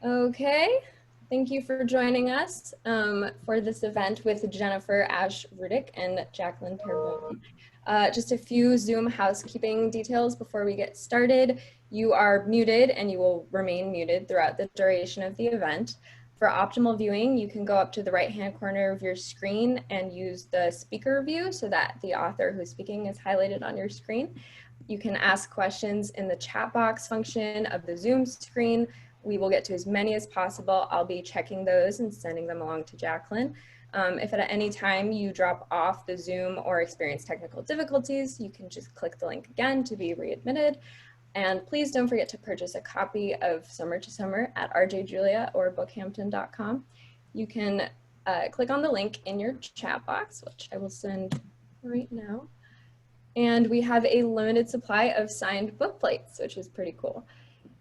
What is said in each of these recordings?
Okay, thank you for joining us for this event with Jennifer Ash Rudick and Jacqueline Terrebonne. Just a few Zoom housekeeping details before we get started. You are muted and you will remain muted throughout the duration of the event. For optimal viewing, you can go up to the right-hand corner of your screen and use the speaker view so that the author who's speaking is highlighted on your screen. You can ask questions in the chat box function of the Zoom screen. We will get to as many as possible. I'll be checking those and sending them along to Jacqueline. If at any time you drop off the Zoom or experience technical difficulties, you can just click the link again to be readmitted. And please don't forget to purchase a copy of Summer to Summer at rjjulia or bookhampton.com. You can click on the link in your chat box, which I will send right now. And we have a limited supply of signed book plates, which is pretty cool.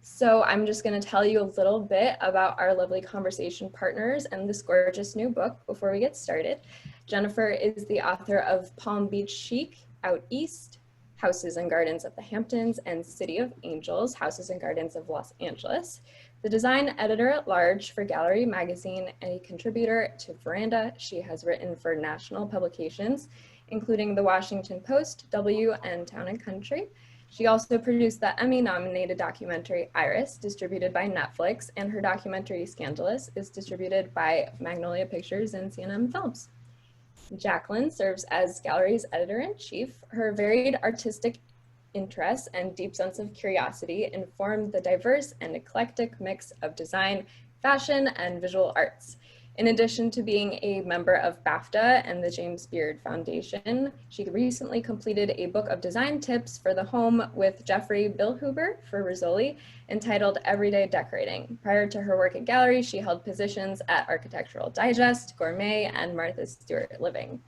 So I'm just going to tell you a little bit about our lovely conversation partners and this gorgeous new book before we get started. Jennifer is the author of Palm Beach Chic, Out East, Houses and Gardens of the Hamptons, and City of Angels, Houses and Gardens of Los Angeles. The design editor-at-large for Gallery Magazine and a contributor to Veranda, she has written for national publications, including the Washington Post, W, and Town and Country. She also produced the Emmy-nominated documentary Iris, distributed by Netflix, and her documentary Scandalous is distributed by Magnolia Pictures and C&M Films. Jacqueline serves as Gallery's editor-in-chief. Her varied artistic interests and deep sense of curiosity inform the diverse and eclectic mix of design, fashion, and visual arts. In addition to being a member of BAFTA and the James Beard Foundation, she recently completed a book of design tips for the home with Jeffrey Billhuber for Rizzoli, entitled Everyday Decorating. Prior to her work at Gallery, she held positions at Architectural Digest, Gourmet, and Martha Stewart Living.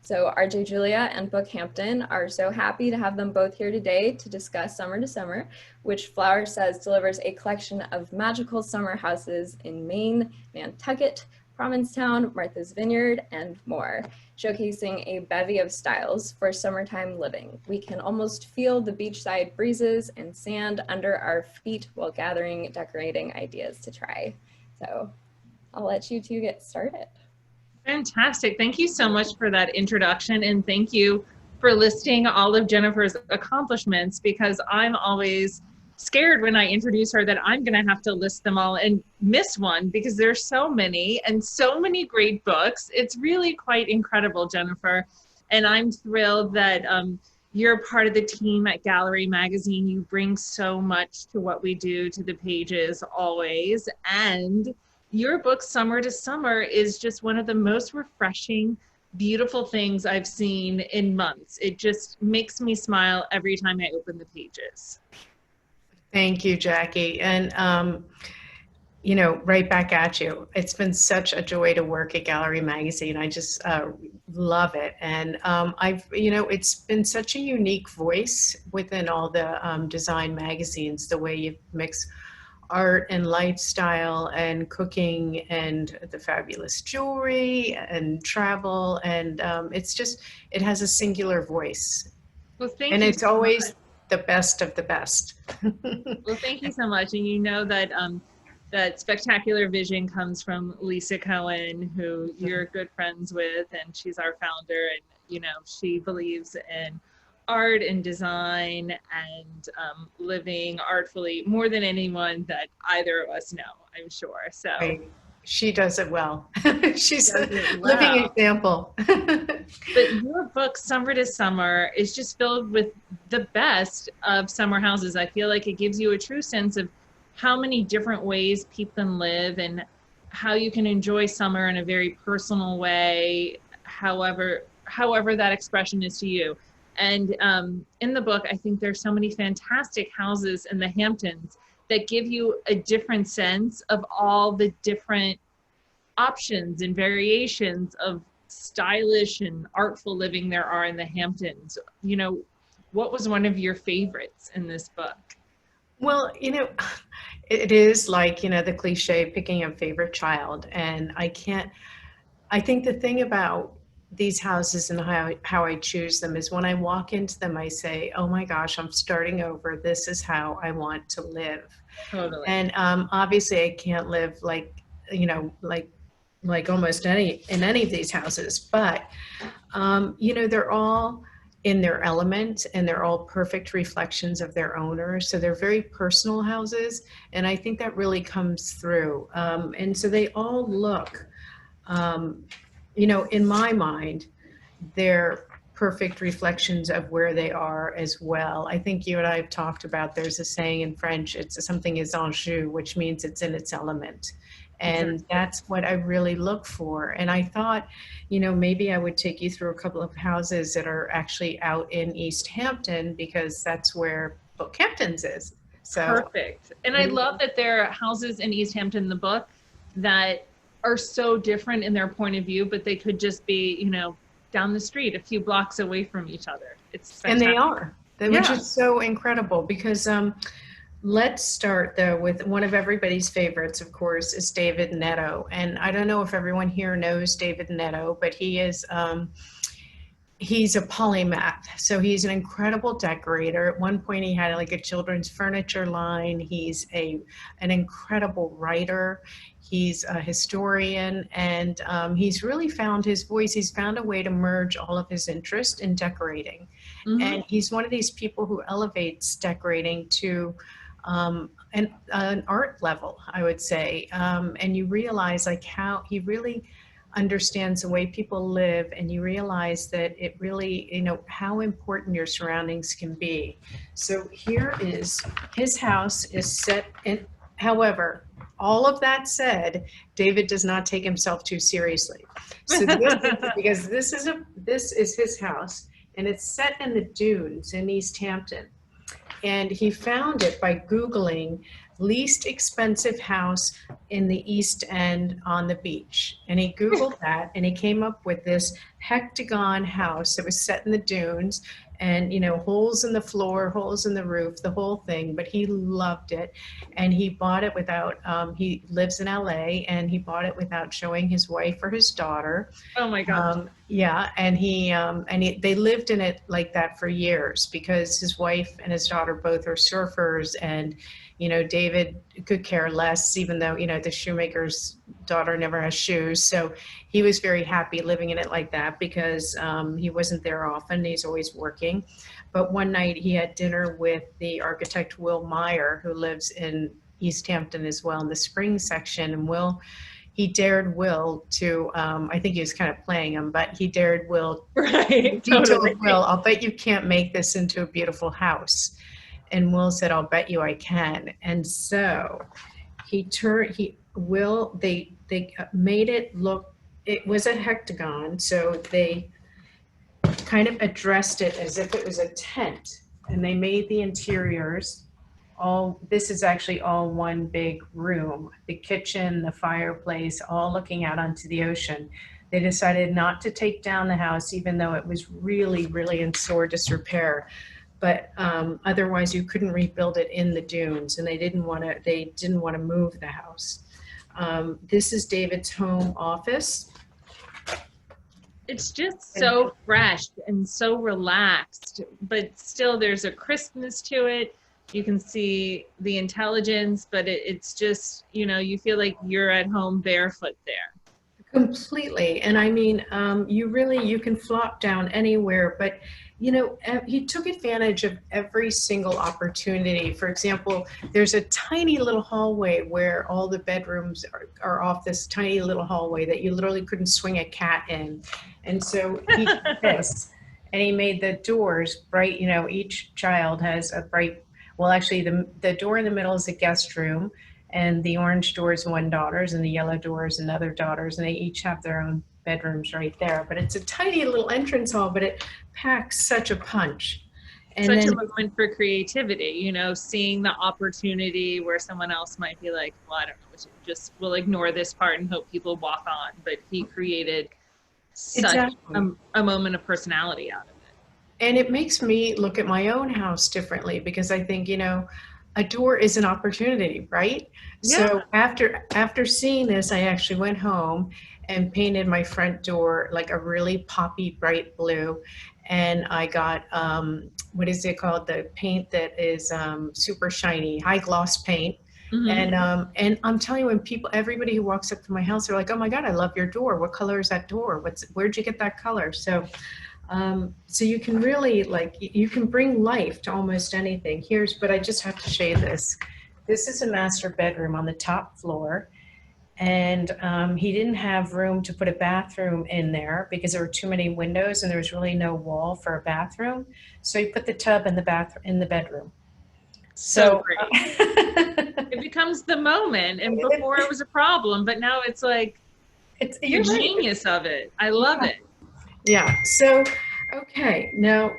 So RJ Julia and Bookhampton are so happy to have them both here today to discuss Summer to Summer, which Flower says delivers a collection of magical summer houses in Maine, Nantucket, Provincetown, Martha's Vineyard, and more, showcasing a bevy of styles for summertime living. We can almost feel the beachside breezes and sand under our feet while gathering decorating ideas to try. So I'll let you two get started. Fantastic. Thank you so much for that introduction, and thank you for listing all of Jennifer's accomplishments, because I'm always scared when I introduce her that I'm going to have to list them all and miss one, because there's so many and so many great books. It's really quite incredible, Jennifer. And I'm thrilled that you're part of the team at Gallery Magazine. You bring so much to what we do to the pages always. And your book, Summer to Summer, is just one of the most refreshing, beautiful things I've seen in months. It just makes me smile every time I open the pages. Thank you, Jackie. And, you know, right back at you. It's been such a joy to work at Gallery Magazine. I just love it. And it's been such a unique voice within all the design magazines, the way you mix art and lifestyle and cooking and the fabulous jewelry and travel. And it has a singular voice. Well, thank you. And it's always the best of the best. Well, thank you so much. And you know that that spectacular vision comes from Lisa Cohen, who you're good friends with, and she's our founder. And you know, she believes in art and design and living artfully more than anyone that either of us know, I'm sure. So right. She does it well. She's a living example. But your book, Summer to Summer, is just filled with the best of summer houses. I feel like it gives you a true sense of how many different ways people can live and how you can enjoy summer in a very personal way, however that expression is to you. And in the book, I think there's so many fantastic houses in the Hamptons that give you a different sense of all the different options and variations of stylish and artful living there are in the Hamptons. You know, what was one of your favorites in this book? Well, you know, it is like, you know, the cliche, picking a favorite child. And I think the thing about these houses and how I choose them is when I walk into them, I say, oh my gosh, I'm starting over. This is how I want to live. Totally. And obviously I can't live like, you know, like almost any in any of these houses, but you know, they're all in their element and they're all perfect reflections of their owners. So they're very personal houses, and I think that really comes through. And so they all look, um, you know, in my mind, they're perfect reflections of where they are as well. I think you and I have talked about, there's a saying in French, it's something is en jeu, which means it's in its element. And that's what I really look for. And I thought, you know, maybe I would take you through a couple of houses that are actually out in East Hampton, because that's where Bookhamptons is. So Perfect. And I love that there are houses in East Hampton in the book that are so different in their point of view, but they could just be, you know, down the street, a few blocks away from each other. It's fantastic. And they are, which is so incredible, because let's start though with one of everybody's favorites, of course, is David Neto. And I don't know if everyone here knows David Neto, but he is, he's a polymath. So he's an incredible decorator. At one point he had like a children's furniture line. He's an incredible writer. He's a historian, and he's really found his voice. He's found a way to merge all of his interest in decorating. Mm-hmm. And he's one of these people who elevates decorating to an art level, I would say. And you realize like how he really understands the way people live, and you realize that it really, you know, how important your surroundings can be. So here is, his house is set in, however, all of that said, David does not take himself too seriously. So because this is his house, and it's set in the dunes in East Hampton. And he found it by Googling least expensive house in the East End on the beach. And he Googled that, and he came up with this hectagon house that was set in the dunes, and, you know, holes in the floor, holes in the roof, the whole thing. But he loved it, and he bought it without, he lives in LA, and he bought it without showing his wife or his daughter. Oh my God. Yeah, and they lived in it like that for years, because his wife and his daughter both are surfers, and, you know, David could care less, even though, you know, the shoemaker's daughter never has shoes. So he was very happy living in it like that, because he wasn't there often. He's always working. But one night he had dinner with the architect Will Meyer, who lives in East Hampton as well, in the spring section. And he dared Will to, I think he was kind of playing him, but he dared Will. Right, he told Will, I'll bet you can't make this into a beautiful house. And Will said, I'll bet you I can. And so they made it look, it was a hectagon. So they kind of addressed it as if it was a tent, and they made the interiors this is actually all one big room, the kitchen, the fireplace, all looking out onto the ocean. They decided not to take down the house, even though it was really, really in sore disrepair. But otherwise you couldn't rebuild it in the dunes, and they didn't want to move the house. This is David's home office. It's just so fresh and so relaxed, but still there's a crispness to it. You can see the intelligence, but it's just, you know, you feel like you're at home barefoot there. Completely. And I mean, you can flop down anywhere, but, you know, he took advantage of every single opportunity. For example, there's a tiny little hallway where all the bedrooms are off this tiny little hallway that you literally couldn't swing a cat in. And so he did this, and he made the doors bright. You know, each child has a bright, well, actually the door in the middle is a guest room, and the orange door is one daughter's, and the yellow door is another daughter's, and they each have their own bedrooms right there. But it's a tiny little entrance hall, but it packs such a punch. And such a moment for creativity, you know, seeing the opportunity where someone else might be like, well, I don't know, we'll ignore this part and hope people walk on. But he created such a moment of personality out of it. And it makes me look at my own house differently, because I think, you know, a door is an opportunity, right? Yeah. So after seeing this, I actually went home and painted my front door like a really poppy bright blue. And I got, what is it called? The paint that is super shiny, high gloss paint. Mhm. And I'm telling you, when everybody who walks up to my house, they're like, "Oh my God, I love your door. What color is that door? Where'd you get that color?" So you can really you can bring life to almost anything. But I just have to show you this. This is a master bedroom on the top floor. And he didn't have room to put a bathroom in there because there were too many windows and there was really no wall for a bathroom. So he put the tub in the bedroom. So So great. It becomes the moment, and before it was a problem, but now it's like the you're right. genius of it. I love it. Yeah. So, okay. Now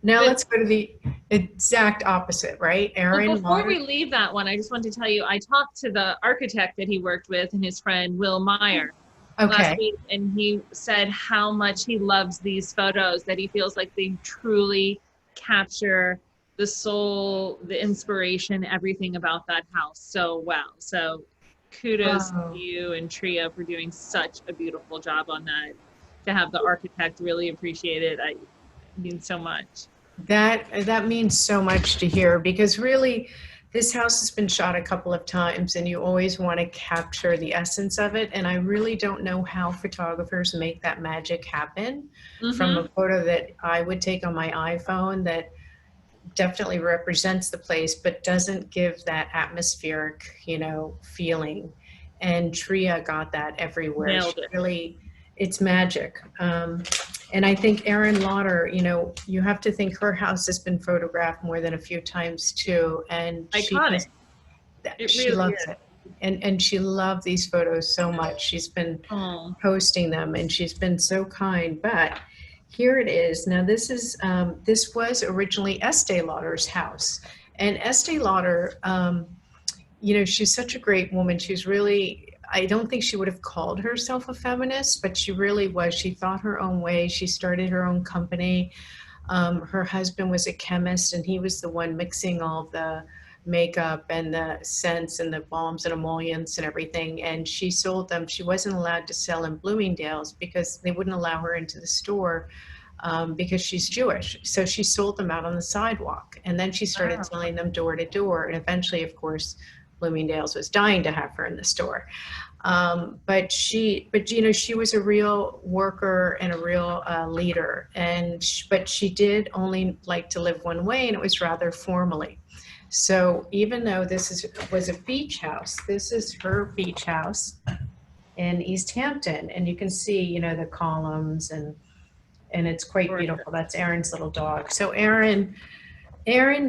But let's go to the exact opposite, right? well, Aaron before Lauder. we leave that one, I just want to tell you, I talked to the architect that he worked with and his friend Will Meyer last Okay. week, and he said how much he loves these photos, that he feels like they truly capture the soul, the inspiration, everything about that house so well. So kudos Oh. to you and Tria for doing such a beautiful job on that. To have the architect really appreciate it, I mean so much. That means so much to hear, because really this house has been shot a couple of times and you always want to capture the essence of it. And I really don't know how photographers make that magic happen from Mm-hmm. a photo that I would take on my iPhone that definitely represents the place but doesn't give that atmospheric, feeling. And Tria got that everywhere. Nailed it. It's magic. And I think Erin Lauder, you have to think her house has been photographed more than a few times too, and Iconic. It she really loves is. it. And she loved these photos so much. She's been Oh, posting them, and she's been so kind. But here it is. Now this was originally Estee Lauder's house, and Estee Lauder, she's such a great woman. She's really, I don't think she would have called herself a feminist, but she really was. She thought her own way. She started her own company. Her husband was a chemist, and he was the one mixing all the makeup and the scents and the balms and emollients and everything. And she sold them. She wasn't allowed to sell in Bloomingdale's because they wouldn't allow her into the store, because she's Jewish. So she sold them out on the sidewalk. And then she started wow. selling them door to door. And eventually, of course, Bloomingdale's was dying to have her in the store. But she was a real worker and a real leader. But she did only like to live one way, and it was rather formally. So even though was a beach house, this is her beach house in East Hampton, and you can see, the columns, and it's quite beautiful. That's Erin's little dog. So Erin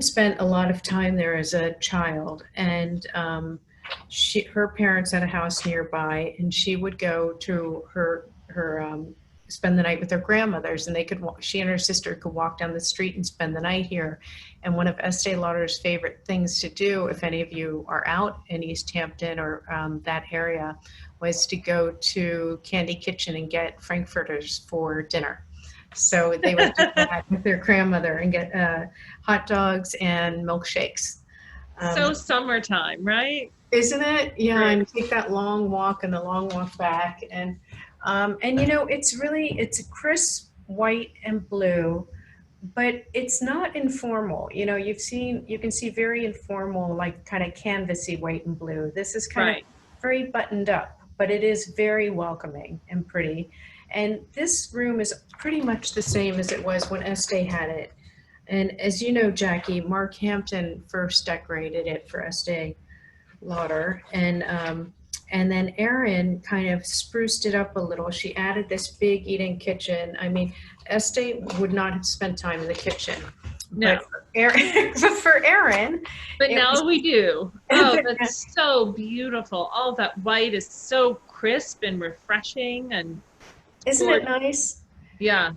spent a lot of time there as a child, and her parents had a house nearby, and she would go to her spend the night with her grandmothers, and she and her sister could walk down the street and spend the night here. And one of Estee Lauder's favorite things to do, if any of you are out in East Hampton or that area, was to go to Candy Kitchen and get Frankfurters for dinner. So they would do that with their grandmother and get hot dogs and milkshakes. So summertime, right? Isn't it? Yeah, Right. and take that long walk and the long walk back, and it's a crisp white and blue, but it's not informal. You can see very informal, like kind of canvassy white and blue. This is kind Right. of very buttoned up, but it is very welcoming and pretty. And this room is pretty much the same as it was when Estee had it. And as you know, Jackie, Mark Hampton first decorated it for Estee Lauder, and then Erin kind of spruced it up a little. She added this big eating kitchen. I mean, Estee would not have spent time in the kitchen. No. But for Erin. But now we do. Oh, that's so beautiful. All that white is so crisp and refreshing, and isn't it nice? Yeah.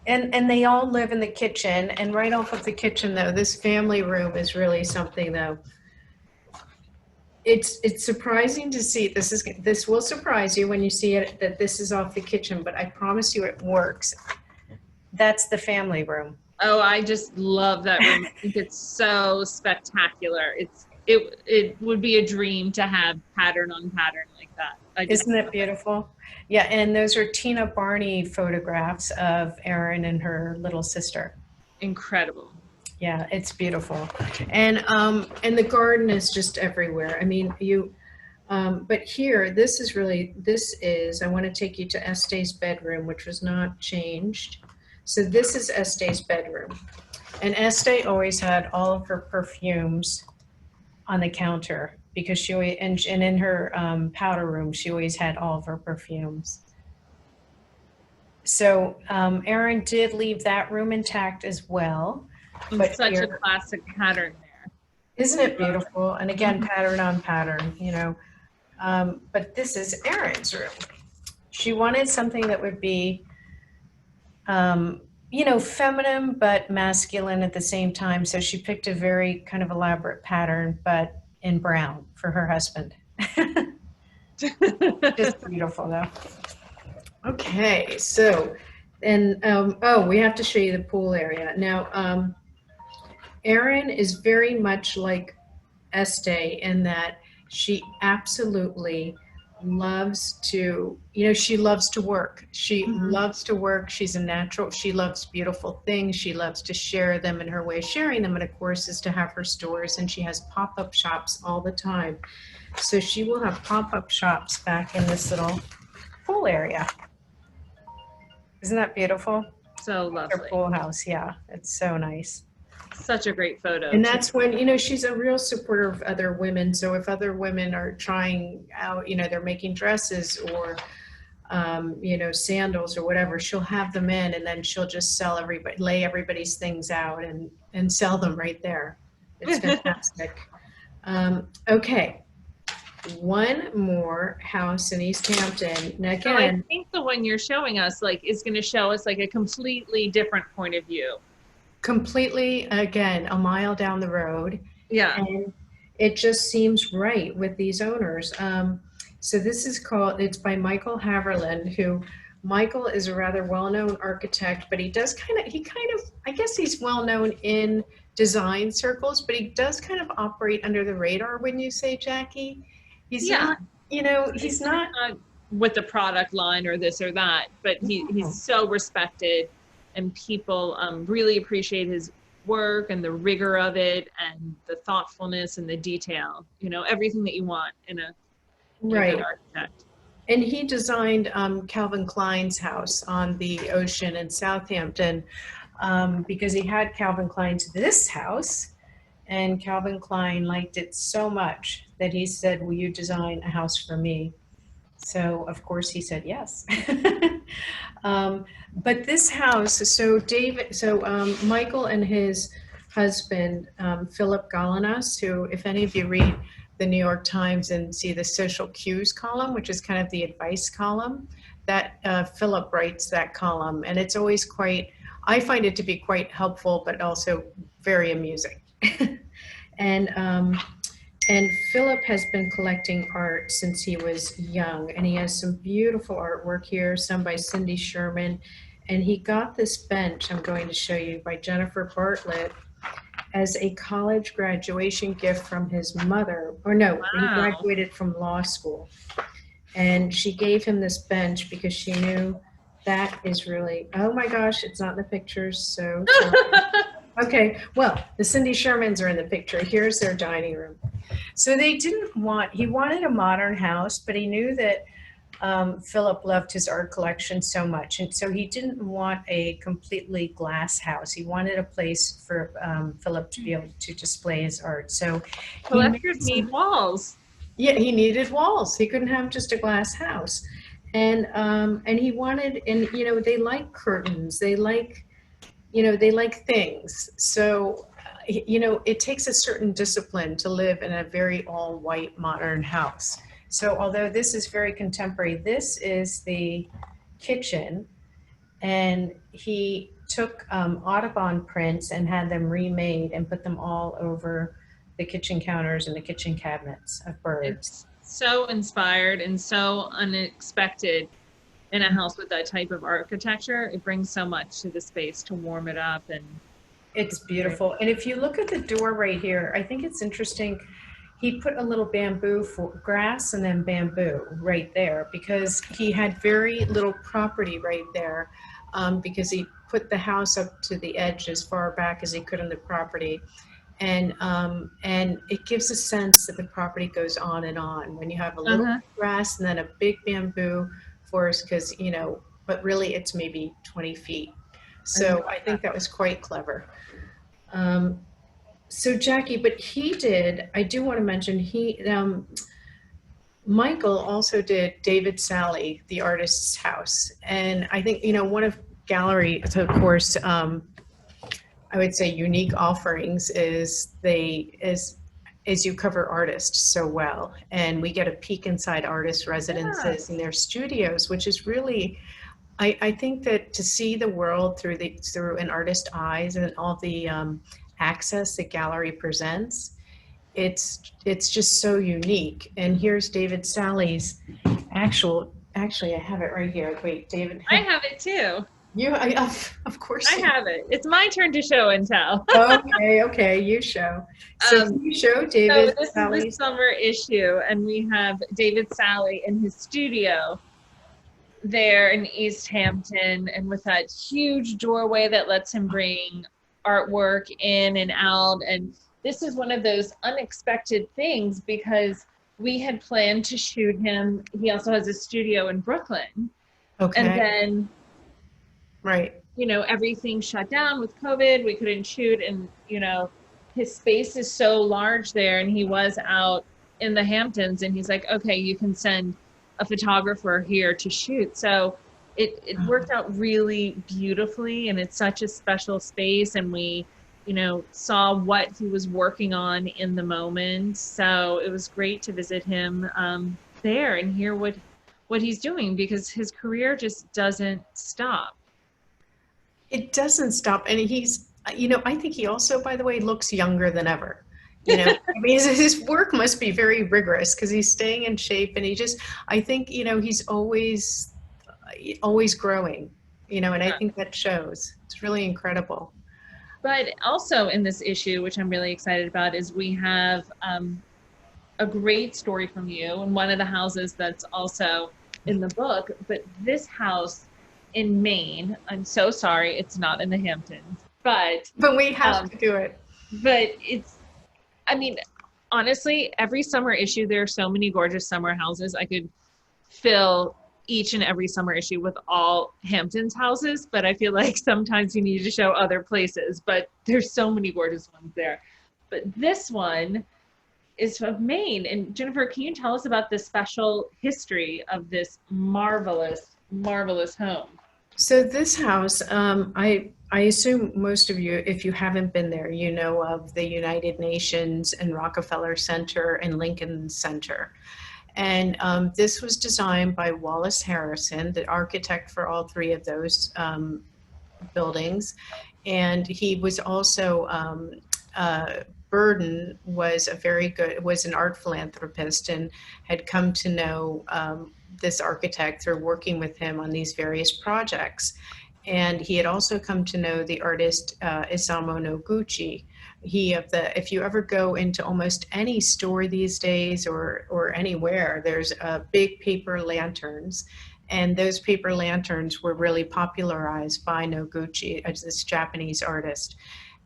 And they all live in the kitchen, and right off of the kitchen, though, this family room is really something, though. It's surprising to see. This will surprise you when you see it, that this is off the kitchen, but I promise you it works. That's the family room. Oh, I just love that room. I think it's so spectacular. It would be a dream to have pattern on pattern like that. Isn't it beautiful? Yeah, and those are Tina Barney photographs of Erin and her little sister. Incredible. Yeah, it's beautiful. And the garden is just everywhere. I mean, but here, this is, I want to take you to Este's bedroom, which was not changed. So this is Este's bedroom. And Este always had all of her perfumes on the counter because she always, and in her powder room, she always had all of her perfumes. So Erin did leave that room intact as well. And But such a here, classic pattern there. isn't it beautiful? And again, pattern on pattern, but this is Erin's room. She wanted something that would be, feminine but masculine at the same time. So she picked a very kind of elaborate pattern, but in brown for her husband. Just beautiful though. Okay, so, and, we have to show you the pool area. Now, Erin is very much like Este in that she absolutely loves to, she loves to work. She loves to work. She's a natural. She loves beautiful things. She loves to share them, and her way of sharing them, and of course, is to have her stores, and she has pop-up shops all the time. So she will have pop-up shops back in this little pool area. Isn't that beautiful? So lovely. Her pool house, yeah, it's so nice. Such a great photo. And that's when, she's a real supporter of other women. So if other women are trying out, they're making dresses or, sandals or whatever, she'll have them in, and then she'll just lay everybody's things out and sell them right there. It's fantastic. Okay. One more house in East Hampton. Now again, so I think the one you're showing us is going to show us a completely different point of view. Completely, again, a mile down the road. Yeah. And it just seems right with these owners. So this is it's by Michael Haverland, who Michael is a rather well-known architect, but he I guess he's well-known in design circles, but he does kind of operate under the radar, wouldn't you say, Jackie? He's not, he's not with the product line or this or that, but he's so respected, and people really appreciate his work and the rigor of it and the thoughtfulness and the detail, everything that you want in a good architect. And he designed Calvin Klein's house on the ocean in Southampton because he had Calvin Klein's this house, and Calvin Klein liked it so much that he said, "Will you design a house for me?" So of course he said yes. But this house, so Michael and his husband, Philip Galanos, who, if any of you read the New York Times and see the social cues column, which is kind of the advice column, that Philip writes that column. And it's always I find it to be quite helpful, but also very amusing. And Philip has been collecting art since he was young, and he has some beautiful artwork here, some by Cindy Sherman. And he got this bench I'm going to show you by Jennifer Bartlett as a college graduation gift from his mother. Or no, wow. He graduated from law school. And she gave him this bench because she knew that is really, oh my gosh, it's not in the pictures, so sorry. Okay, well, the Cindy Shermans are in the picture. Here's their dining room. So he wanted a modern house, but he knew that Philip loved his art collection so much. And so he didn't want a completely glass house. He wanted a place for Philip to be able to display his art. So collectors need walls. Yeah, he needed walls. He couldn't have just a glass house. And he wanted, and they like curtains. They like things. So, it takes a certain discipline to live in a very all white modern house. So although this is very contemporary, this is the kitchen, and he took Audubon prints and had them remade and put them all over the kitchen counters and the kitchen cabinets of birds. It's so inspired and so unexpected in a house with that type of architecture. It brings so much to the space to warm it up, and it's beautiful. And if you look at the door right here, I think it's interesting. He put a little bamboo for grass and then bamboo right there because he had very little property right there because he put the house up to the edge as far back as he could on the property. And it gives a sense that the property goes on and on when you have a little Uh-huh. grass and then a big bamboo forest, because, but really it's maybe 20 feet. I love So I think that was quite clever. So Jackie, but I do want to mention, Michael also did David Sally, the artist's house. And I think, one of gallery, so of course, I would say unique offerings is you cover artists so well. And we get a peek inside artists' residences and their studios, which is really, I think that to see the world through an artist's eyes and all the access the gallery presents, it's just so unique. And here's David Sally's actually I have it right here. Wait, David. I have it too. Of course. I have it. It's my turn to show and tell. Okay, you show. So can you show David So this Sally's? is the summer issue, and we have David Sally in his studio there in East Hampton, and with that huge doorway that lets him bring artwork in and out. And this is one of those unexpected things because we had planned to shoot him. He also has a studio in Brooklyn. Okay. And then, right. Everything shut down with COVID. We couldn't shoot. And, his space is so large there. And he was out in the Hamptons. And he's like, okay, you can send a photographer here to shoot. So it worked out really beautifully. And it's such a special space. And we, saw what he was working on in the moment. So it was great to visit him there and hear what he's doing, because his career just doesn't stop. It doesn't stop. And he's, I think he also, by the way, looks younger than ever. I mean, his work must be very rigorous because he's staying in shape, and I think, he's always growing, and I think that shows. It's really incredible. But also in this issue, which I'm really excited about, is we have a great story from you in one of the houses that's also in the book. But this house in Maine, I'm so sorry, it's not in the Hamptons, but we have to do it. But honestly, every summer issue, there are so many gorgeous summer houses. I could fill each and every summer issue with all Hamptons houses, but I feel like sometimes you need to show other places, but there's so many gorgeous ones there. But this one is from Maine. And Jennifer, can you tell us about the special history of this marvelous, marvelous home? So this house, I assume most of you, if you haven't been there, you know of the United Nations and Rockefeller Center and Lincoln Center. And this was designed by Wallace Harrison, the architect for all three of those buildings. And he was also, Burden was was an art philanthropist and had come to know this architect through working with him on these various projects. And he had also come to know the artist Isamu Noguchi. If you ever go into almost any store these days or anywhere, there's big paper lanterns. And those paper lanterns were really popularized by Noguchi, as this Japanese artist.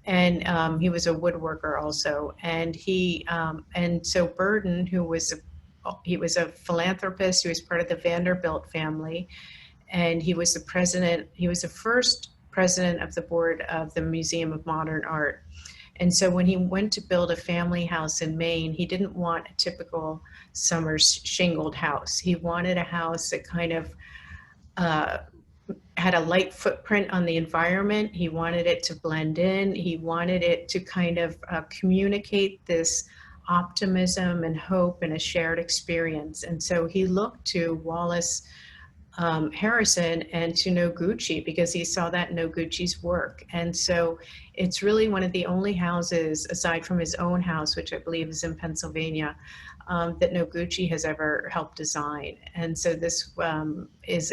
And he was a woodworker also. And so Burden, he was a philanthropist, he was part of the Vanderbilt family. And he was the first president of the board of the Museum of Modern Art. And so when he went to build a family house in Maine, he didn't want a typical summer shingled house. He wanted a house that kind of had a light footprint on the environment. He wanted it to blend in. He wanted it to kind of communicate this optimism and hope and a shared experience. And so he looked to Wallace Harrison and to Noguchi because he saw that in Noguchi's work. And so it's really one of the only houses, aside from his own house, which I believe is in Pennsylvania, that Noguchi has ever helped design. And so this is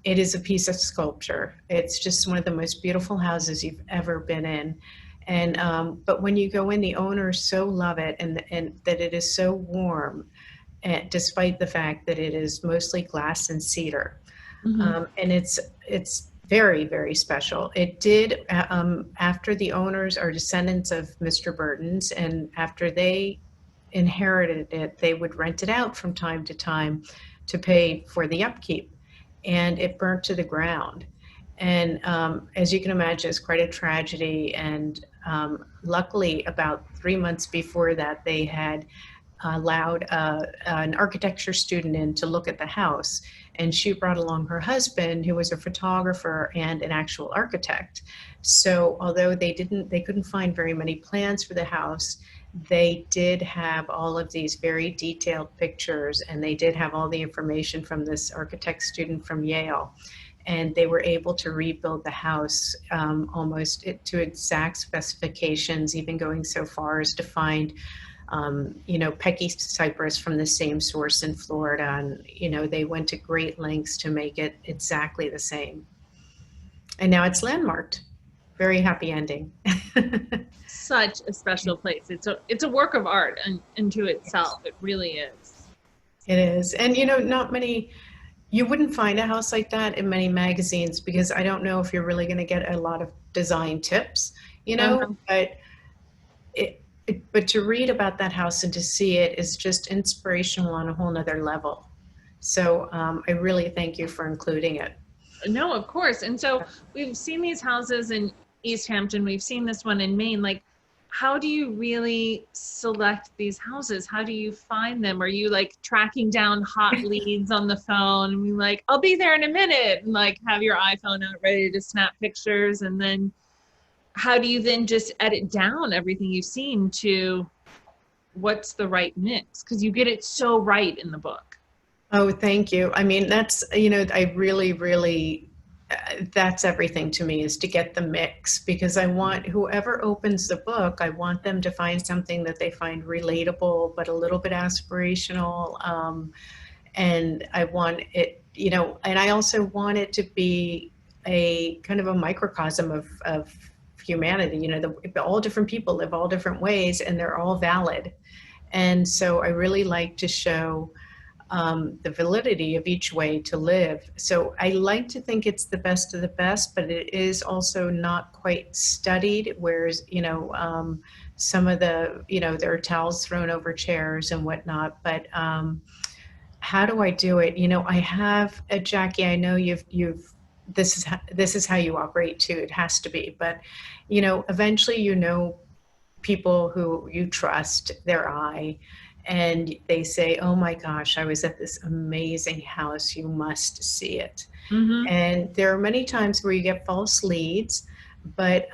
it is a piece of sculpture. It's just one of the most beautiful houses you've ever been in. And but when you go in, the owners so love it, and that it is so warm, despite the fact that it is mostly glass and cedar. Mm-hmm. And it's Very, very special. It did, after the owners are descendants of Mr. Burton's, and after they inherited it, they would rent it out from time to pay for the upkeep. And it burnt to the ground. And as you can imagine, it's quite a tragedy. And luckily, about 3 months before that, they had allowed an architecture student in to look at the house, and she brought along her husband, who was a photographer and an actual architect. So although they couldn't find very many plans for the house, they did have all of these very detailed pictures, and they did have all the information from this architect student from Yale. And they were able to rebuild the house almost to exact specifications, even going so far as to find Pecky cypress from the same source in Florida. And, they went to great lengths to make it exactly the same. And now it's landmarked. Very happy ending. Such a special place. It's a work of art unto itself. It really is. It is. And, not many, you wouldn't find a house like that in many magazines, because I don't know if you're really going to get a lot of design tips, but to read about that house and to see it is just inspirational on a whole nother level. So I really thank you for including it. No, of course. And so we've seen these houses in East Hampton. We've seen this one in Maine. Like, how do you really select these houses? How do you find them? Are you like tracking down hot leads on the phone and be like, I'll be there in a minute, and like have your iPhone out ready to snap pictures? And then how do you then just edit down everything you've seen to what's the right mix? Because you get it so right in the book. Oh, thank you. I mean, that's, I really, really, that's everything to me, is to get the mix, because I want whoever opens the book, I want them to find something that they find relatable, but a little bit aspirational. And I want it, and I also want it to be a kind of a microcosm of humanity. All different people live all different ways, and they're all valid. And so I really like to show the validity of each way to live. So I like to think it's the best of the best, but it is also not quite studied, whereas, some of the, there are towels thrown over chairs and whatnot. But how do I do it? I have, Jackie, I know this is how you operate too. It has to be. But, eventually, people who you trust their eye, and they say, oh my gosh, I was at this amazing house, you must see it. Mm-hmm. And there are many times where you get false leads, but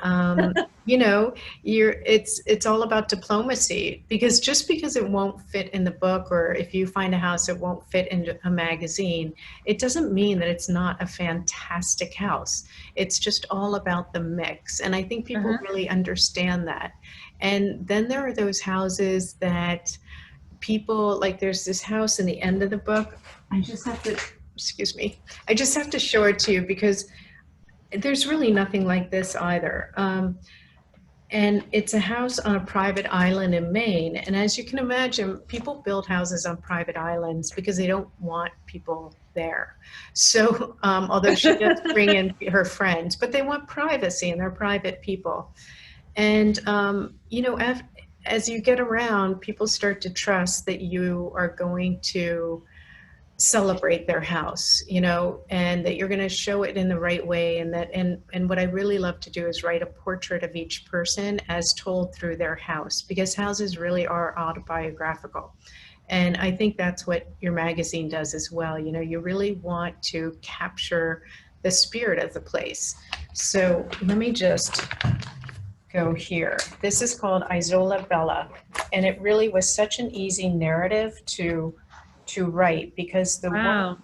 it's all about diplomacy, because just because it won't fit in the book, or if you find a house it won't fit into a magazine, it doesn't mean that it's not a fantastic house. It's just all about the mix. And I think people really understand that. And then there are those houses that people, like there's this house in the end of the book. I just have to show it to you, because there's really nothing like this either. And it's a house on a private island in Maine. And as you can imagine, people build houses on private islands because they don't want people there. So although she does bring in her friends, but they want privacy, and they're private people. And, as you get around, people start to trust that you are going to celebrate their house, and that you're going to show it in the right way. And what I really love to do is write a portrait of each person as told through their house, because houses really are autobiographical. And I think that's what your magazine does as well. You really want to capture the spirit of the place. So let me just go here. This is called Isola Bella, and it really was such an easy narrative to write, because the one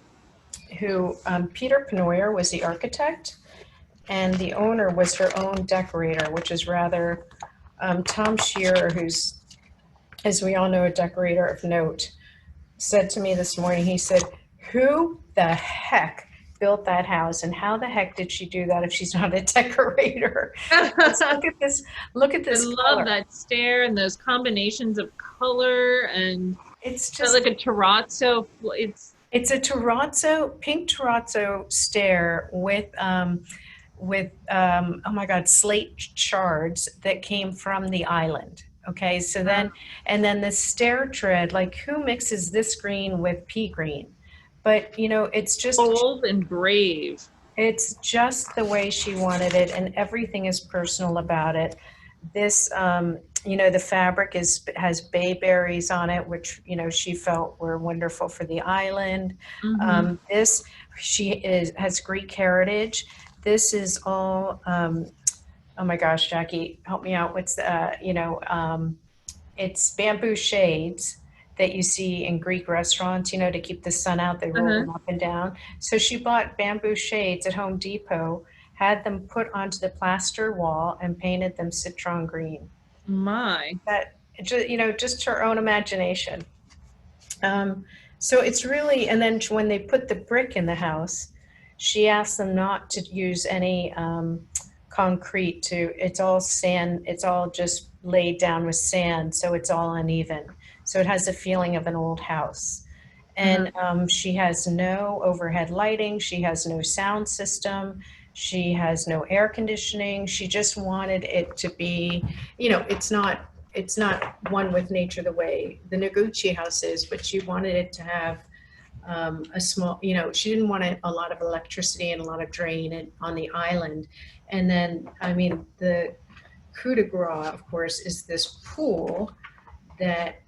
who Peter Penoyer was the architect, and the owner was her own decorator, which is rather Tom Shearer, who's, as we all know, a decorator of note, said to me this morning, he said, who the heck built that house, and how the heck did she do that if she's not a decorator? Look at this. I love that stair and those combinations of color, and it's just like a terrazzo. It's It's a terrazzo, pink terrazzo stair with oh my God, slate shards that came from the island. Okay, so then, and then the stair tread, like who mixes this green with pea green? But you know, Bold and brave. it's just the way she wanted it, and everything is personal about it. This, you know, the fabric has bayberries on it, which, you know, she felt were wonderful for the island. This, has Greek heritage. This is all, oh my gosh, Jackie, help me out. What's the, it's bamboo shades that you see in Greek restaurants, you know, to keep the sun out, they roll them up and down. So she bought bamboo shades at Home Depot, had them put onto the plaster wall and painted them citron green. My. That, you know, just her own imagination. So it's really, and then when they put the brick in the house, she asked them not to use any concrete it's all sand, it's all just laid down with sand, so it's all uneven. So it has a feeling of an old house. And she has no overhead lighting, she has no sound system, she has no air conditioning. She just wanted it to be, you know, it's not one with nature the way the Noguchi house is, but she wanted it to have a small, you know, she didn't want a lot of electricity and a lot of drain on the island. And then, I mean, the coup de grace, of course, is this pool that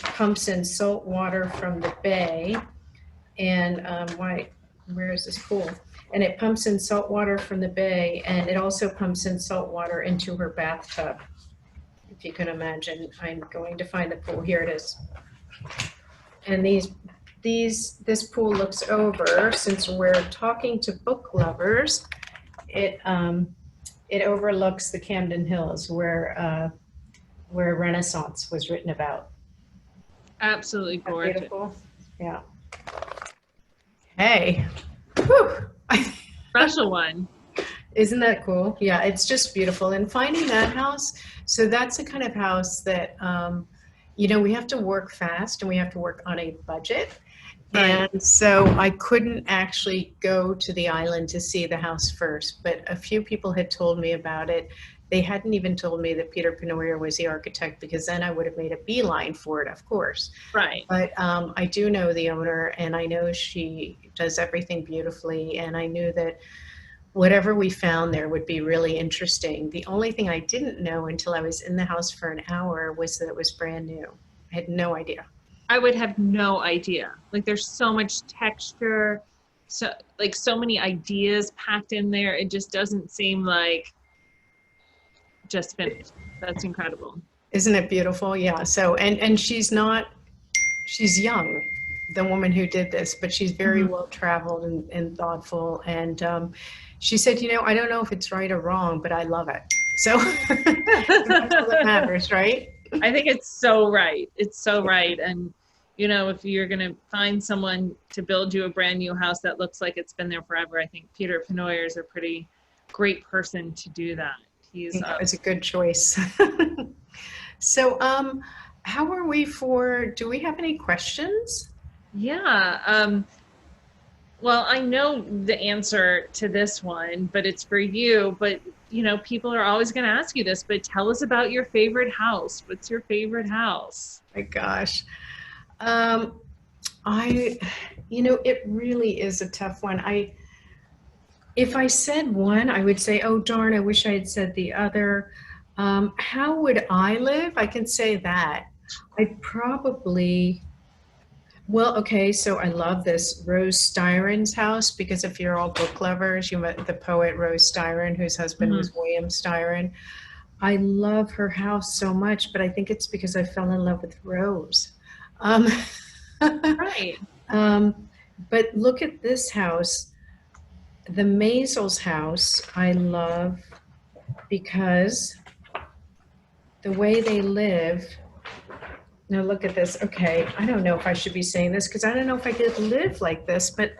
pumps in salt water from the bay. And where is this pool? And it pumps in salt water from the bay, and it also pumps in salt water into her bathtub. If you can imagine, I'm going to find the pool. Here it is. And this pool looks over, since we're talking to book lovers, it overlooks the Camden Hills, where Renaissance was written about. Absolutely gorgeous. Beautiful. Yeah. Hey. Whew. Special one. Isn't that cool? Yeah, it's just beautiful. And finding that house, so that's the kind of house that, you know, we have to work fast and we have to work on a budget. Right. And so I couldn't actually go to the island to see the house first, but a few people had told me about it. They hadn't even told me that Peter Penoyer was the architect, because then I would have made a beeline for it, of course. Right. But I do know the owner, and I know she does everything beautifully, and I knew that whatever we found there would be really interesting. The only thing I didn't know until I was in the house for an hour was that it was brand new. I had no idea. I would have no idea. Like, there's so much texture, so many ideas packed in there. It just doesn't seem like just finished. That's incredible. Isn't it beautiful? Yeah. So, and she's young, the woman who did this, but she's very well traveled and thoughtful. And she said, you know, I don't know if it's right or wrong, but I love it. So that's all that matters, right? I think it's so right. It's so right. And, you know, if you're going to find someone to build you a brand new house that looks like it's been there forever, I think Peter Penoyer is a pretty great person to do that. It's a good choice. So how are we do we have any questions? Yeah. Well, I know the answer to this one, but it's for you. But, you know, people are always going to ask you this, but tell us about your favorite house. What's your favorite house? My gosh. You know, it really is a tough one. If I said one, I would say, oh, darn, I wish I had said the other. How would I live? I can say that. I'd probably, well, okay, so I love this Rose Styron's house, because if you're all book lovers, you met the poet Rose Styron, whose husband was William Styron. I love her house so much, but I think it's because I fell in love with Rose. Right. But look at this house. The Maisels house I love because the way they live. Now look at this. Okay, I don't know if I should be saying this because I don't know if I could live like this, but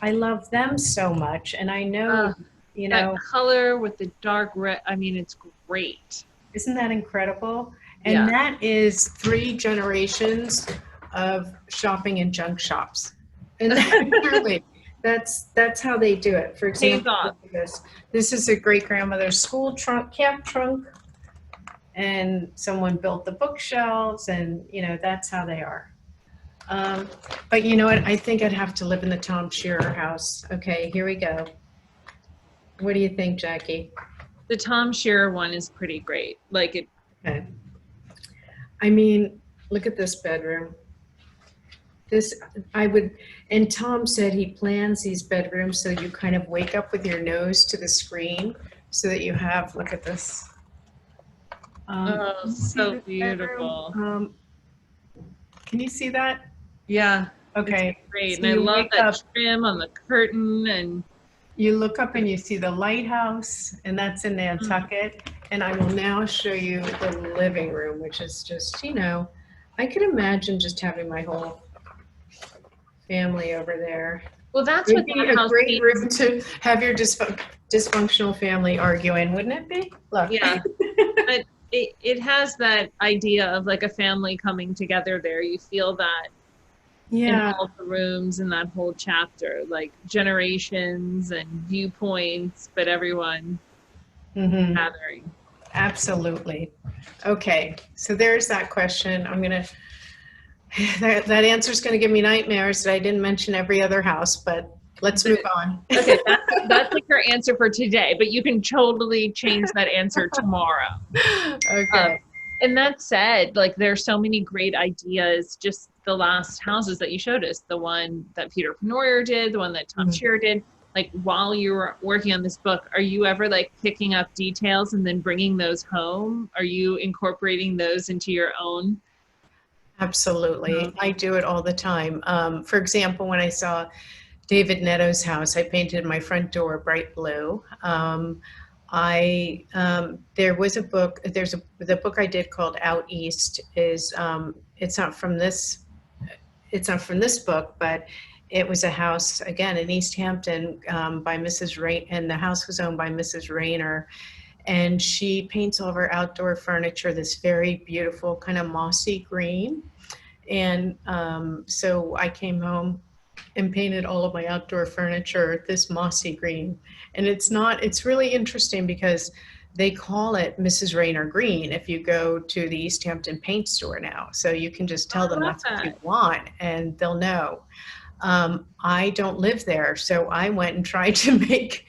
I love them so much. And I know, you know. That color with the dark red, I mean, it's great. Isn't that incredible? And that is 3 generations of shopping in junk shops. And truly, that's how they do it. For Pays example, off. look at this. This is a great grandmother's school trunk, camp trunk, and someone built the bookshelves, and that's how they are. But you know what? I think I'd have to live in the Tom Shearer house. Okay, here we go. What do you think, Jackie? The Tom Shearer one is pretty great. Like it. Okay. I mean, look at this bedroom. And Tom said he plans these bedrooms so you kind of wake up with your nose to the screen so that you have, look at this. Oh, so beautiful. Can you see that? Yeah. Okay. It's great. So And I you love wake that up, trim on the curtain, and you look up and you see the lighthouse, and that's in Nantucket. And I will now show you the living room, which is just, I could imagine just having my whole family over there. well, that's It what would be that a house great needs. room to have your dysfunctional family argue in, wouldn't it be? Look. Yeah. But it has that idea of like a family coming together there. You feel that in Yeah. all the rooms in that whole chapter, like generations and viewpoints, but everyone Mhm. gathering. Absolutely. Okay, so there's that question. That answer is gonna give me nightmares that I didn't mention every other house, but let's move on. Okay, that's like your answer for today, but you can totally change that answer tomorrow. Okay. And that said, like there's so many great ideas, just the last houses that you showed us, the one that Peter Penoyer did, the one that Tom Shearer did. Like while you were working on this book, are you ever like picking up details and then bringing those home? Are you incorporating those into your own? Absolutely. I do it all the time. For example, when I saw David Neto's house, I painted my front door bright blue. There was a book, the book I did called Out East is, it's not from this book, but it was a house, again, in East Hampton by Mrs. Rain, and the house was owned by Mrs. Rayner. And she paints all of her outdoor furniture this very beautiful kind of mossy green. And so I came home and painted all of my outdoor furniture this mossy green. And it's really interesting because they call it Mrs. Rayner Green if you go to the East Hampton paint store now. So you can just tell them that's what you want and they'll know. I don't live there, so I went and tried to make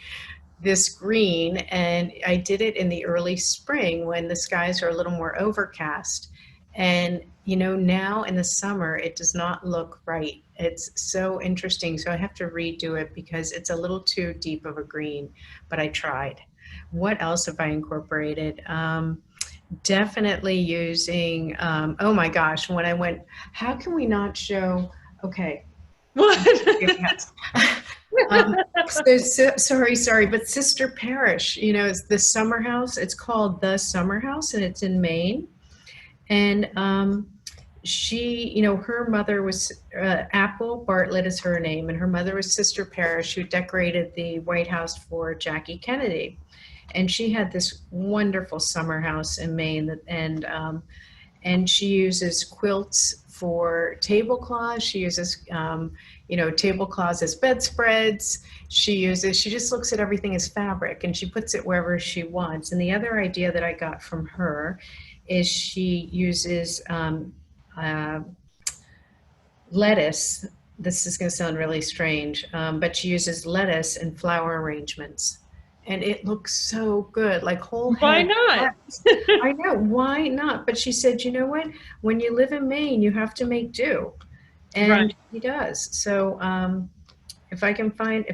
this green, and I did it in the early spring when the skies are a little more overcast. And now in the summer, it does not look right. It's so interesting. So I have to redo it because it's a little too deep of a green, but I tried. What else have I incorporated? Definitely using, oh my gosh, when I went, how can we not show, okay. What? Sorry, but Sister Parish, it's the summer house. It's called The Summer House, and it's in Maine. And she, her mother was, Apple Bartlett is her name, and her mother was Sister Parish, who decorated the White House for Jackie Kennedy. And she had this wonderful summer house in Maine, and she uses quilts for tablecloths. She uses, tablecloths as bedspreads. She just looks at everything as fabric, and she puts it wherever she wants. And the other idea that I got from her is she uses lettuce. This is going to sound really strange, but she uses lettuce in flower arrangements. And it looks so good, like whole head. Why not? I know, why not? But she said, you know what? When you live in Maine, you have to make do. And Right. he does. So if I can find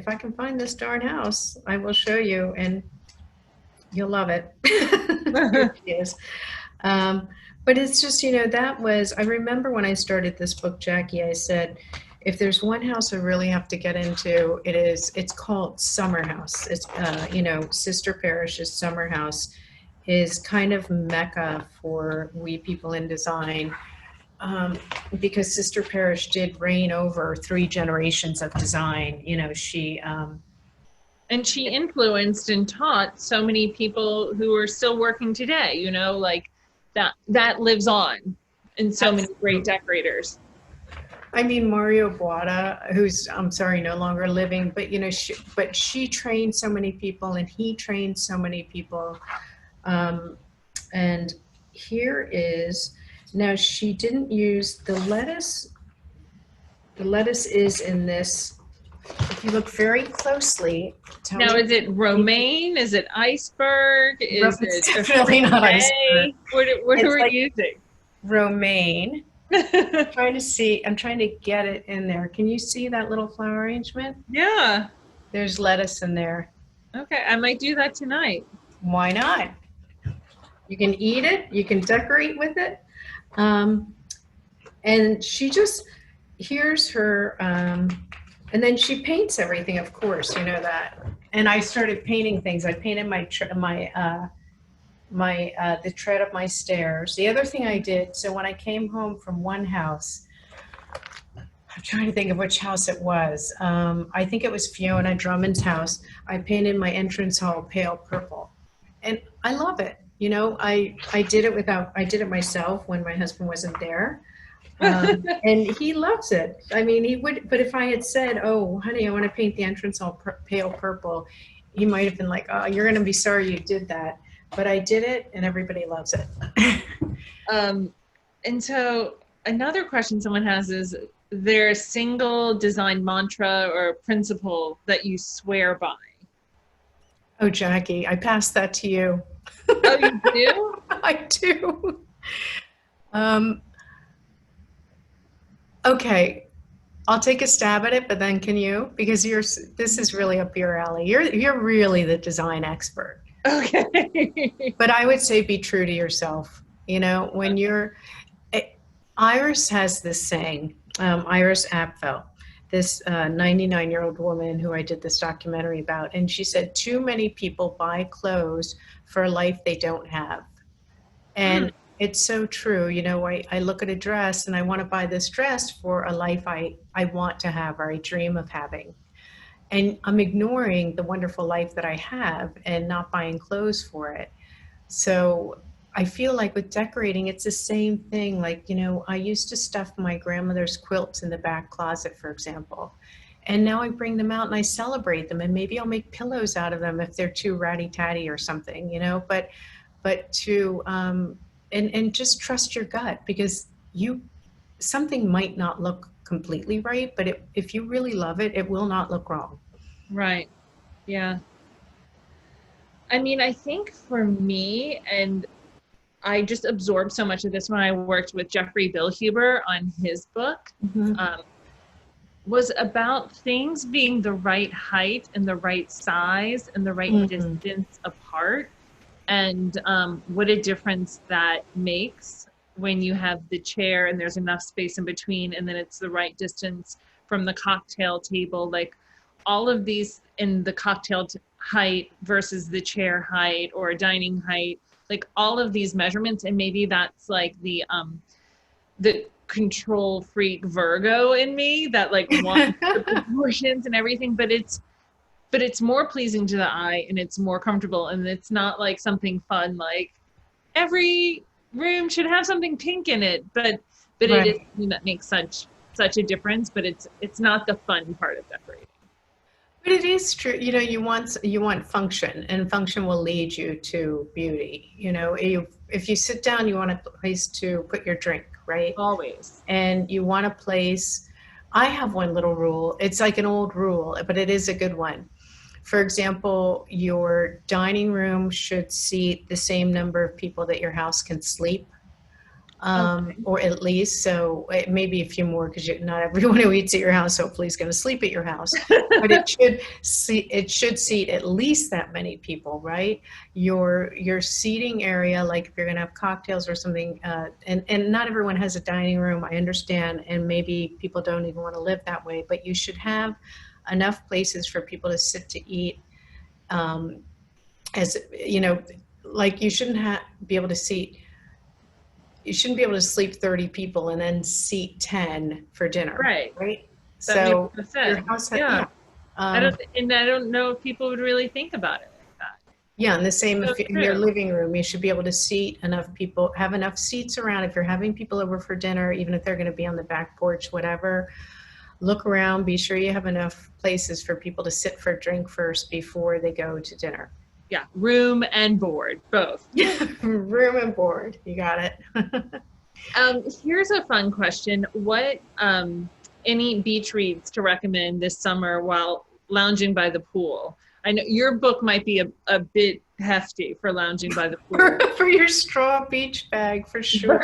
this darn house, I will show you, and you'll love it. Here she is. But it's just, I remember when I started this book, Jackie, I said, if there's one house I really have to get into, it's called Summer House. It's, Sister Parish's Summer House is kind of mecca for we people in design, because Sister Parish did reign over 3 generations of design. And she influenced and taught so many people who are still working today, like that lives on in so many great decorators. I mean, Mario Boada, who's, I'm sorry, no longer living, but you know, she trained so many people and he trained so many people. And here is, now she didn't use the lettuce. The lettuce is in this. If you look very closely, tell Now, me. is it romaine? Is it iceberg? Is It's it definitely not iceberg. What It's are we like using? romaine. I'm trying to see, I'm trying to get it in there. Can you see that little flower arrangement? Yeah. There's lettuce in there. Okay, I might do that tonight. Why not? You can eat it, you can decorate with it. And she just, here's her, and then she paints everything, of course, you know that. And I started painting things. I painted the tread of my stairs. The other thing I did, so when I came home from one house, I'm trying to think of which house it was. I think it was Fiona Drummond's house. I painted my entrance hall pale purple. And I love it. You know, I did it myself when my husband wasn't there. And he loves it. I mean, he would, but if I had said, oh, honey, I want to paint the entrance all pale purple, he might have been like, oh, you're going to be sorry you did that. But I did it and everybody loves it. And so another question someone has is, there a single design mantra or principle that you swear by? Oh, Jackie, I passed that to you. Oh, you do? I do. Okay, I'll take a stab at it, but then can you? Because this is really up your alley. You're really the design expert. Okay. But I would say be true to yourself. You know, when Iris has this saying, Iris Apfel, this 99-year-old woman who I did this documentary about, and she said, too many people buy clothes for a life they don't have. And it's so true. You know, I look at a dress and I want to buy this dress for a life I want to have or I dream of having. And I'm ignoring the wonderful life that I have and not buying clothes for it. So I feel like with decorating, it's the same thing. Like, you know, I used to stuff my grandmother's quilts in the back closet, for example. And now I bring them out and I celebrate them. And maybe I'll make pillows out of them if they're too ratty-tatty or something, you know, but to, and just trust your gut, because something might not look completely right, but if you really love it, it will not look wrong. Right. Yeah. I mean, I think for me, and I just absorbed so much of this when I worked with Jeffrey Billhuber on his book, was about things being the right height and the right size and the right distance apart. And what a difference that makes when you have the chair and there's enough space in between, and then it's the right distance from the cocktail table. Like all of these in the cocktail height versus the chair height or dining height, like all of these measurements. And maybe that's like the control freak Virgo in me that like wants the proportions and everything, but it's more pleasing to the eye and it's more comfortable, and it's not like something fun like every room should have something pink in it, but right. It is something that makes such a difference, but it's not the fun part of decorating. But it is true, you know, you want function, and function will lead you to beauty. You know, if you sit down, you want a place to put your drink, right? Always. And you want a place. I have one little rule. It's like an old rule, but it is a good one. For example, your dining room should seat the same number of people that your house can sleep, or at least, so it may be a few more, because not everyone who eats at your house hopefully is going to sleep at your house, but it should seat at least that many people, right? Your seating area, like if you're going to have cocktails or something, and not everyone has a dining room, I understand, and maybe people don't even want to live that way, but you should have enough places for people to sit to eat. As you know, like you shouldn't be able to seat. You shouldn't be able to sleep 30 people and then seat 10 for dinner. Right. Right. That So makes sense. your house I don't know if people would really think about it like that. Yeah, and the same So if in your true. living room, you should be able to seat enough people, have enough seats around. If you're having people over for dinner, even if they're going to be on the back porch, whatever, look around, be sure you have enough places for people to sit for a drink first before they go to dinner. Yeah, room and board, both. Room and board, you got it. Here's a fun question. What any beach reads to recommend this summer while lounging by the pool? I know your book might be a bit hefty for lounging by the pool. For your straw beach bag, for sure.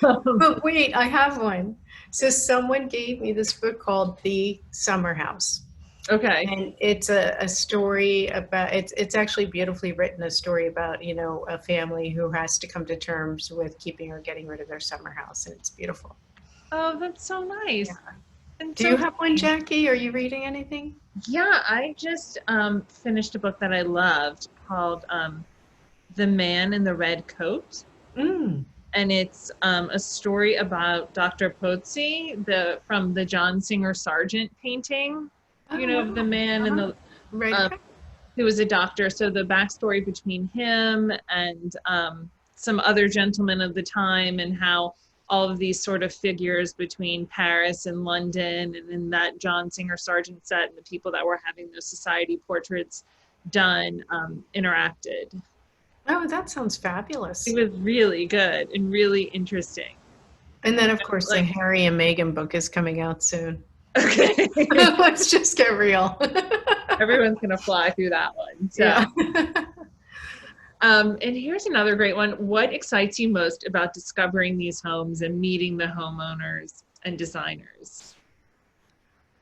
But wait, I have one. So someone gave me this book called The Summer House. Okay. And it's a story about, it's actually beautifully written, a story about, you know, a family who has to come to terms with keeping or getting rid of their summer house. And it's beautiful. Oh, that's so nice. Yeah. And Do so you have one, Jackie? Are you reading anything? yeah, I just finished a book that I loved called The Man in the Red Coat. Mm. And it's a story about Dr. Pozzi, from the John Singer Sargent painting, Oh, you know, wow. the man in the Red coat. who was a doctor. So the backstory between him and some other gentlemen of the time, and how all of these sort of figures between Paris and London, and in that John Singer Sargent set, and the people that were having those society portraits done interacted. Oh, that sounds fabulous. It was really good and really interesting. And then, of course, the Like, Harry and Meghan book is coming out soon. okay. Let's just get real. Everyone's gonna fly through that one. So. Yeah. And here's another great one. What excites you most about discovering these homes and meeting the homeowners and designers?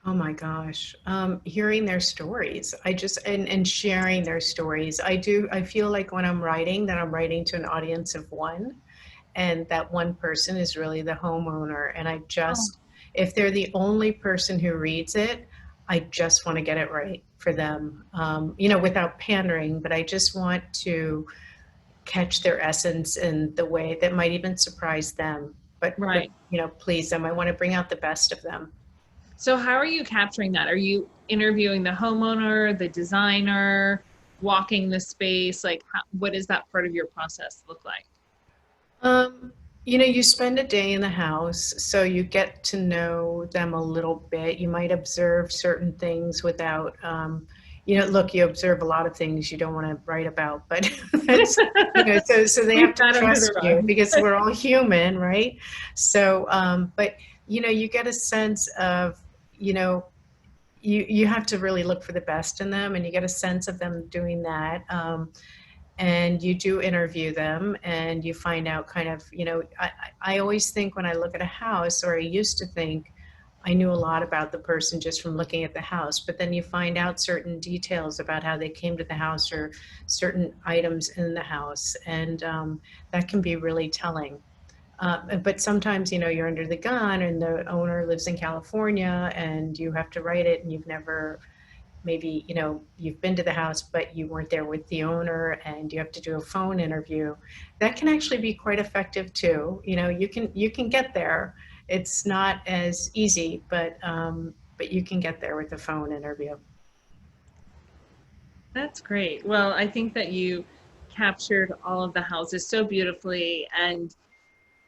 Oh my gosh. Hearing their stories. And sharing their stories. I feel like when I'm writing, that I'm writing to an audience of one, and that one person is really the homeowner. And if they're the only person who reads it, I just want to get it right for them, you know, without pandering, but I just want to catch their essence in the way that might even surprise them, but you know, please them. I want to bring out the best of them. So how are you capturing that? Are you interviewing the homeowner, the designer, walking the space? Like, what does that part of your process look like? You know, you spend a day in the house, so you get to know them a little bit. You might observe certain things without, you know, look, you observe a lot of things you don't want to write about, but that's, you know, so they have to trust you because we're all human, right? So, but, you know, you get a sense of, you know, you have to really look for the best in them, and you get a sense of them doing that. And you do interview them, and you find out kind of, you know, I always think when I look at a house, or I used to think I knew a lot about the person just from looking at the house, but then you find out certain details about how they came to the house or certain items in the house, and that can be really telling. But sometimes, you know, you're under the gun and the owner lives in California and you have to write it, and you've never, maybe, you know, you've been to the house, but you weren't there with the owner, and you have to do a phone interview. That can actually be quite effective too. You know, you can get there. It's not as easy, but you can get there with a phone interview. That's great. Well, I think that you captured all of the houses so beautifully, and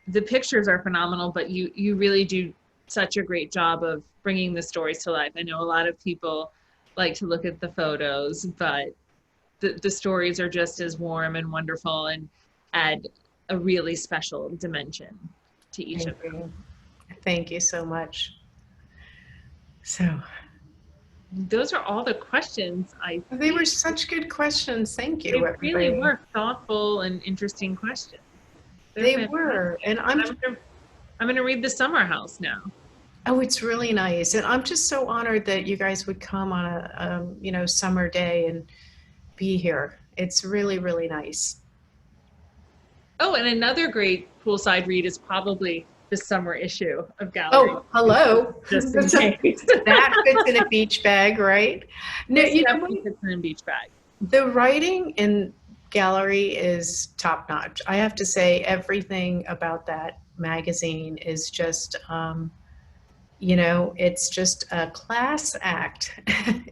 the pictures are phenomenal, but you really do such a great job of bringing the stories to life. I know a lot of people like to look at the photos, but the stories are just as warm and wonderful and add a really special dimension to each of them. Thank you so much. So those are all the questions. They were such good questions. Thank you, everybody. They really were thoughtful and interesting questions. They were, and I'm going to read The Summer House now. Oh, it's really nice, and I'm just so honored that you guys would come on a you know, summer day and be here. It's really, really nice. Oh, and another great poolside read is probably the summer issue of Gallery. Oh, hello. Just in case. That fits in a beach bag, right? No, you definitely fits in a beach bag. The writing in Gallery is top notch. I have to say, everything about that magazine is just, you know, it's just a class act.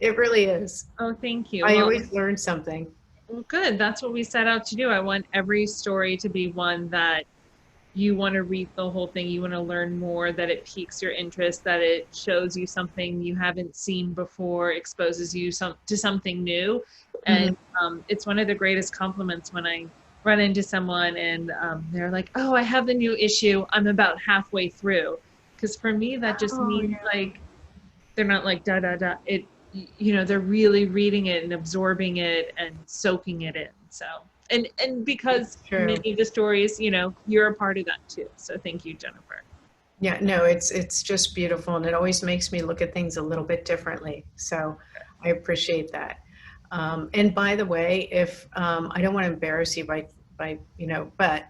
It really is. Oh, thank you. I always learn something. Well, good. That's what we set out to do. I want every story to be one that you want to read the whole thing, you want to learn more, that it piques your interest, that it shows you something you haven't seen before, exposes you to something new. And it's one of the greatest compliments when I run into someone and they're like, oh, I have the new issue, I'm about halfway through. Because for me, that just means like, they're not like da da da. They're really reading it and absorbing it and soaking it in. So, and because many of the stories, you're a part of that too. So thank you, Jennifer. Yeah, no, it's just beautiful, and it always makes me look at things a little bit differently. So I appreciate that. And by the way, if I don't want to embarrass you by but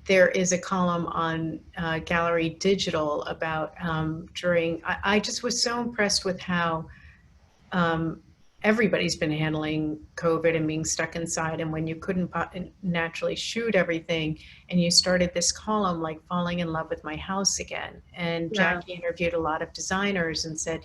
there is a column on Gallery Digital about I just was so impressed with how everybody's been handling COVID and being stuck inside. And when you couldn't naturally shoot everything, and you started this column like falling in love with my house again. And Jackie interviewed a lot of designers and said,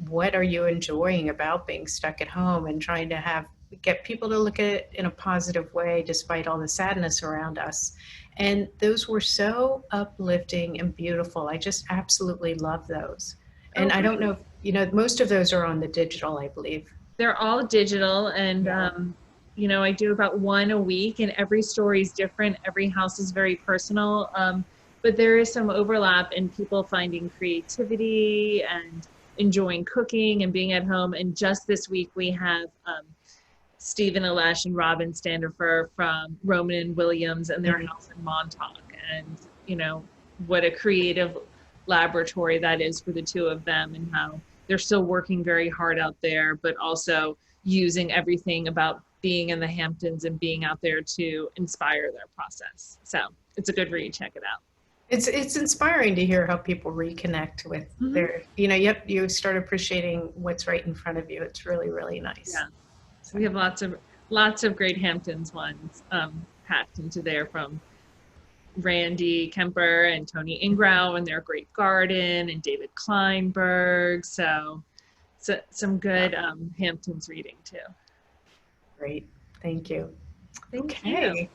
what are you enjoying about being stuck at home, and trying to get people to look at it in a positive way despite all the sadness around us. And those were so uplifting and beautiful. I just absolutely love those. And I don't know, most of those are on the digital, I believe. They're all digital, and I do about one a week, and every story is different. Every house is very personal, but there is some overlap in people finding creativity and enjoying cooking and being at home. And just this week we have Stephen Alesh and Robin Standifer from Roman and Williams and their house in Montauk. And, what a creative laboratory that is for the two of them, and how they're still working very hard out there, but also using everything about being in the Hamptons and being out there to inspire their process. So it's a good read. Check it out. It's inspiring to hear how people reconnect with their, you start appreciating what's right in front of you. It's really, really nice. Yeah. So we have lots of great Hamptons ones packed into there, from Randy Kemper and Tony Ingrao and their great garden, and David Kleinberg. So some good Hamptons reading too. Great. Thank you. Thank you.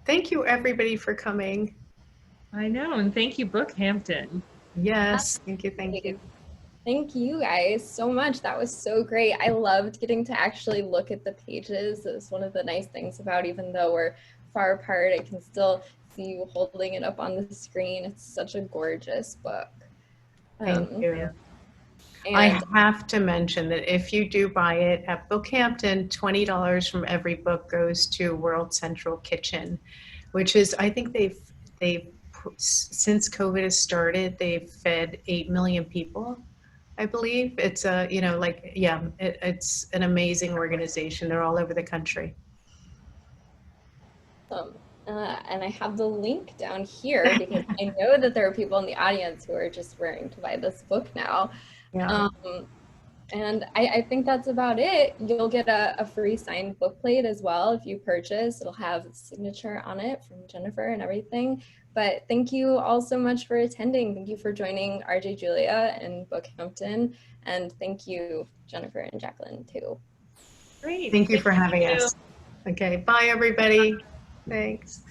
Thank you, everybody, for coming. I know. And thank you, Bookhampton. Yes. Thank you. Thank you. Thank you guys so much. That was so great. I loved getting to actually look at the pages. It was one of the nice things about, even though we're far apart, I can still see you holding it up on the screen. It's such a gorgeous book. Thank you. I have to mention that if you do buy it at Bookhampton, $20 from every book goes to World Central Kitchen, which is, I think they've since COVID has started, they've fed 8 million people, I believe. It's it's an amazing organization. They're all over the country. And I have the link down here because I know that there are people in the audience who are just raring to buy this book now. Yeah. And I think that's about it. You'll get a free signed book plate as well if you purchase. It'll have a signature on it from Jennifer and everything. But thank you all so much for attending. Thank you for joining RJ Julia and Bookhampton. And thank you, Jennifer and Jacqueline, too. Great. Thank you for having us. Okay. Bye, everybody. Thanks.